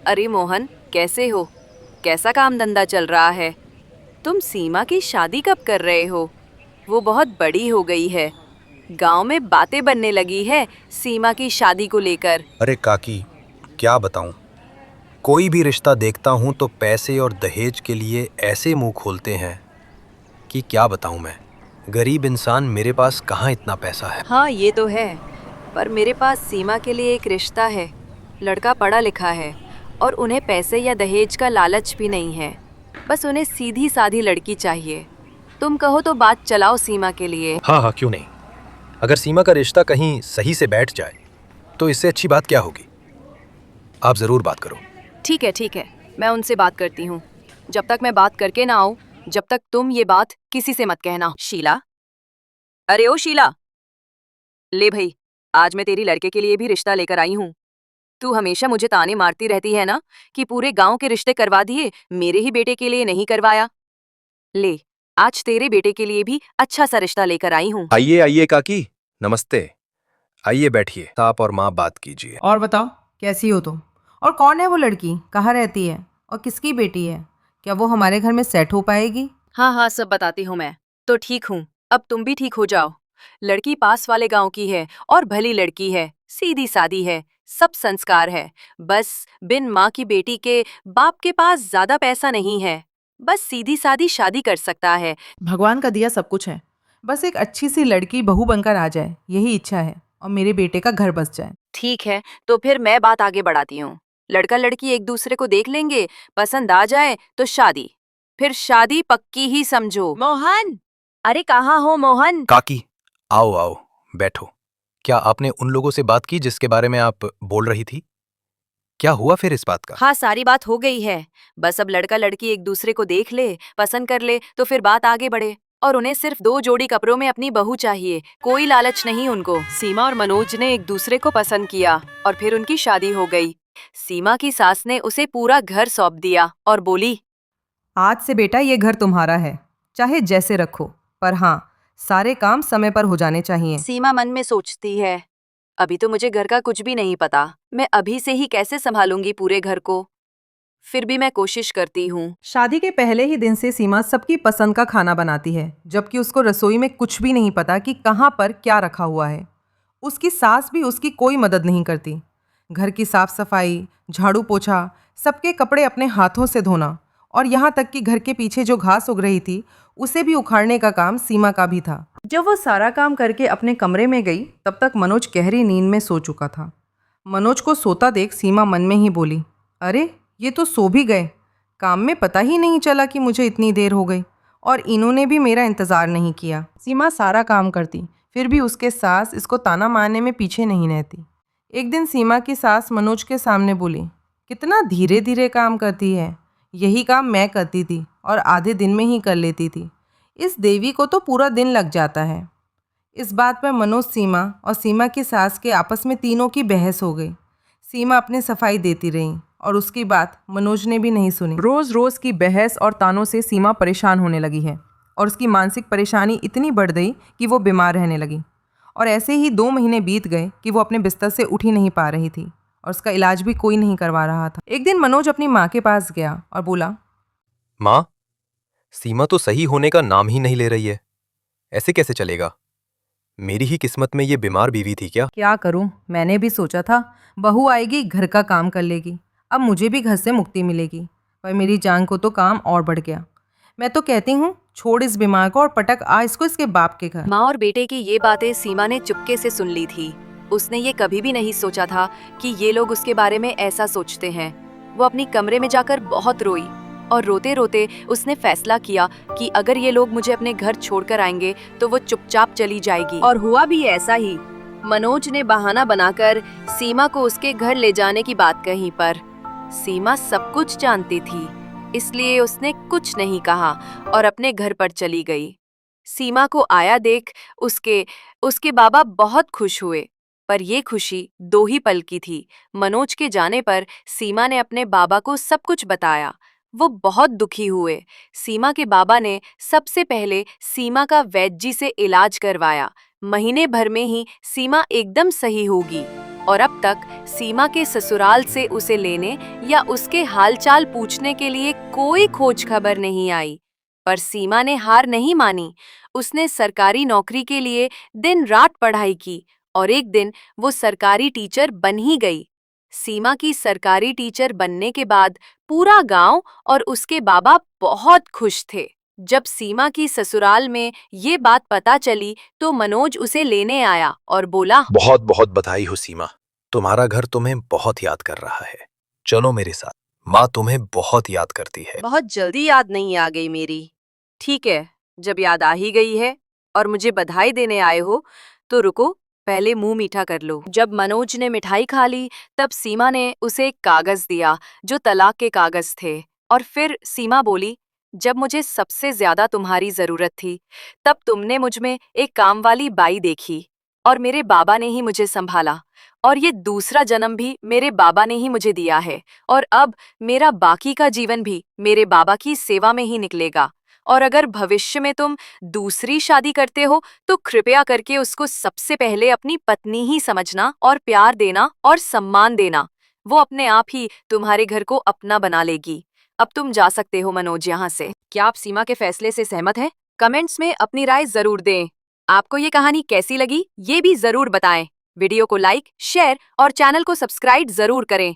अरे मोहन, कैसे हो? कैसा काम धंधा चल रहा है? तुम सीमा की शादी कब कर रहे हो? वो बहुत बड़ी हो गई है। गांव में बातें बनने लगी है सीमा की शादी को लेकर। अरे काकी, क्या बताऊं। कोई भी रिश्ता देखता हूं तो पैसे और दहेज के लिए ऐसे मुंह खोलते हैं कि क्या बताऊं मैं। गरीब इंसान, मेरे पास कहाँ इतना पैसा है। हाँ, ये तो है। पर मेरे पास सीमा के लिए एक रिश्ता है। लड़का पढ़ा लिखा है और उन्हें पैसे या दहेज का लालच भी नहीं है। बस उन्हें सीधी सादी लड़की चाहिए। तुम कहो तो बात चलाओ सीमा के लिए। हाँ हाँ, क्यों नहीं। अगर सीमा का रिश्ता कहीं सही से बैठ जाए तो इससे अच्छी बात क्या होगी। आप जरूर बात करो। ठीक है, मैं उनसे बात करती हूँ। जब तक मैं बात करके ना आऊँ, जब तक तुम ये बात किसी से मत कहना। शीला, अरे ओ शीला, ले भाई, आज मैं तेरी लड़के के लिए भी रिश्ता लेकर आई हूँ। तू हमेशा मुझे ताने मारती रहती है ना कि पूरे गांव के रिश्ते करवा दिए, मेरे ही बेटे के लिए नहीं करवाया। ले, आज तेरे बेटे के लिए भी अच्छा सा रिश्ता लेकर आई हूँ। आइए आइए काकी, नमस्ते। आइए बैठिए, आप और माँ बात कीजिए। और बताओ, कैसी हो तुम? और कौन है वो लड़की? कहाँ रहती है और किसकी बेटी है? क्या वो हमारे घर में सेट हो पाएगी? हाँ, सब बताती हूँ मैं। तो ठीक हूँ, अब तुम भी ठीक हो जाओ। लड़की पास वाले गांव की है और भली लड़की है, सीधी सादी है, सब संस्कार है। बस बिन माँ की बेटी के बाप के पास ज्यादा पैसा नहीं है। बस सीधी सादी शादी कर सकता है। भगवान का दिया सब कुछ है। बस एक अच्छी सी लड़की बहू बनकर आ जाए, यही इच्छा है, और मेरे बेटे का घर बस जाए। ठीक है, तो फिर मैं बात आगे बढ़ाती हूँ। लड़का लड़की एक दूसरे को देख लेंगे, पसंद आ जाए तो शादी, फिर शादी पक्की ही समझो। मोहन, अरे कहाँ हो मोहन? काकी, आओ आओ, बैठो। क्या आपने उन लोगों से बात की जिसके बारे में आप बोल रही थी? क्या हुआ फिर इस बात का? हाँ, सारी बात हो गई है। बस अब लड़का लड़की एक दूसरे को देख ले, पसंद कर ले तो फिर बात आगे बढ़े। और उन्हें सिर्फ 2 जोड़ी कपड़ों में अपनी बहू चाहिए, कोई लालच नहीं उनको। सीमा और मनोज ने एक दूसरे को पसंद किया और फिर उनकी शादी हो गई। सीमा की सास ने उसे पूरा घर सौंप दिया और बोली, आज से बेटा ये घर तुम्हारा है, चाहे जैसे रखो, पर हाँ, सारे काम समय पर हो जाने चाहिए। सीमा मन में सोचती है, अभी तो मुझे घर का कुछ भी नहीं पता, मैं अभी से ही कैसे संभालूंगी पूरे घर को। फिर भी मैं कोशिश करती हूँ। शादी के पहले ही दिन से सीमा सबकी पसंद का खाना बनाती है, जबकि उसको रसोई में कुछ भी नहीं पता कि कहाँ पर क्या रखा हुआ है। उसकी सास भी उसकी कोई मदद नहीं करती। घर की साफ सफाई, झाड़ू पोछा, सबके कपड़े अपने हाथों से धोना, और यहाँ तक कि घर के पीछे जो घास उग रही थी उसे भी उखाड़ने का काम सीमा का भी था। जब वो सारा काम करके अपने कमरे में गई, तब तक मनोज गहरी नींद में सो चुका था। मनोज को सोता देख सीमा मन में ही बोली, अरे ये तो सो भी गए। काम में पता ही नहीं चला कि मुझे इतनी देर हो गई, और इन्होंने भी मेरा इंतज़ार नहीं किया। सीमा सारा काम करती, फिर भी उसके सास इसको ताना मारने में पीछे नहीं रहती। एक दिन सीमा की सास मनोज के सामने बोली, कितना धीरे धीरे काम करती है, यही काम मैं करती थी और आधे दिन में ही कर लेती थी। इस देवी को तो पूरा दिन लग जाता है। इस बात पर मनोज, सीमा और सीमा की सास के आपस में तीनों की बहस हो गई। सीमा अपनी सफाई देती रही और उसकी बात मनोज ने भी नहीं सुनी। रोज़ रोज़ की बहस और तानों से सीमा परेशान होने लगी है, और उसकी मानसिक परेशानी इतनी बढ़ गई कि वो बीमार रहने लगी। और ऐसे ही 2 महीने बीत गए कि वो अपने बिस्तर से उठ ही नहीं पा रही थी, और उसका इलाज भी कोई नहीं करवा रहा था। एक दिन मनोज अपनी माँ के पास गया और बोला, माँ, सीमा तो सही होने का नाम ही नहीं ले रही है। ऐसे कैसे चलेगा? मेरी ही किस्मत में ये बीमार बीवी थी क्या? क्या करूं? मैंने भी सोचा था बहू आएगी, घर का काम कर लेगी, अब मुझे भी घर से मुक्ति मिलेगी, पर मेरी जान को तो काम और बढ़ गया। मैं तो कहती हूँ, छोड़ इस बीमार को और पटक आ इसको इसके बाप के घर। माँ और बेटे की ये बातें सीमा ने चुपके से सुन ली थी। उसने ये कभी भी नहीं सोचा था कि ये लोग उसके बारे में ऐसा सोचते हैं। वो अपनी कमरे में जाकर बहुत रोई और रोते रोते उसने फैसला किया कि अगर ये लोग मुझे अपने घर छोड़कर आएंगे तो वो चुपचाप चली जाएगी। और हुआ भी ऐसा ही। मनोज ने बहाना बनाकर सीमा को उसके घर ले जाने की बात कही, पर सीमा सब कुछ जानती थी, इसलिए उसने कुछ नहीं कहा और अपने घर पर चली गई। सीमा को आया देख उसके उसके बाबा बहुत खुश हुए, पर ये खुशी 2 ही पल की थी। मनोज के जाने पर सीमा ने अपने बाबा को सब कुछ बताया। वो बहुत दुखी हुए। सीमा के बाबा ने सबसे पहले सीमा का वैद्य जी से इलाज करवाया। महीने भर में ही सीमा एकदम सही होगी और अब तक सीमा के ससुराल से उसे लेने या उसके हालचाल पूछने के लिए कोई खोज खबर नहीं आई। पर सीमा ने हार नहीं मानी। उसने सरकारी नौकरी के लिए दिन रात पढ़ाई की और एक दिन वो सरकारी टीचर बन ही गई। सीमा की सरकारी टीचर बनने के बाद पूरा गांव और उसके बाबा बहुत खुश थे। जब सीमा की ससुराल में ये बात पता चली तो मनोज उसे लेने आया और बोला, बहुत बहुत बधाई हो सीमा, तुम्हारा घर तुम्हें बहुत याद कर रहा है। चलो मेरे साथ, माँ तुम्हें बहुत याद करती है। बहुत जल्दी याद नहीं आ गई मेरी। ठीक है, जब याद आ ही गई है और मुझे बधाई देने आए हो तो रुको, पहले मुंह मीठा कर लो। जब मनोज ने मिठाई खा ली तब सीमा ने उसे एक कागज दिया जो तलाक के कागज थे। और फिर सीमा बोली, जब मुझे सबसे ज्यादा तुम्हारी जरूरत थी तब तुमने मुझ में एक काम वाली बाई देखी और मेरे बाबा ने ही मुझे संभाला। और ये दूसरा जन्म भी मेरे बाबा ने ही मुझे दिया है और अब मेरा बाकी का जीवन भी मेरे बाबा की सेवा में ही निकलेगा। और अगर भविष्य में तुम दूसरी शादी करते हो तो कृपया करके उसको सबसे पहले अपनी पत्नी ही समझना और प्यार देना और सम्मान देना। वो अपने आप ही तुम्हारे घर को अपना बना लेगी। अब तुम जा सकते हो मनोज यहाँ से। क्या आप सीमा के फैसले से सहमत हैं? कमेंट्स में अपनी राय जरूर दें। आपको ये कहानी कैसी लगी ये भी जरूर बताएं। वीडियो को लाइक, शेयर और चैनल को सब्सक्राइब जरूर करें।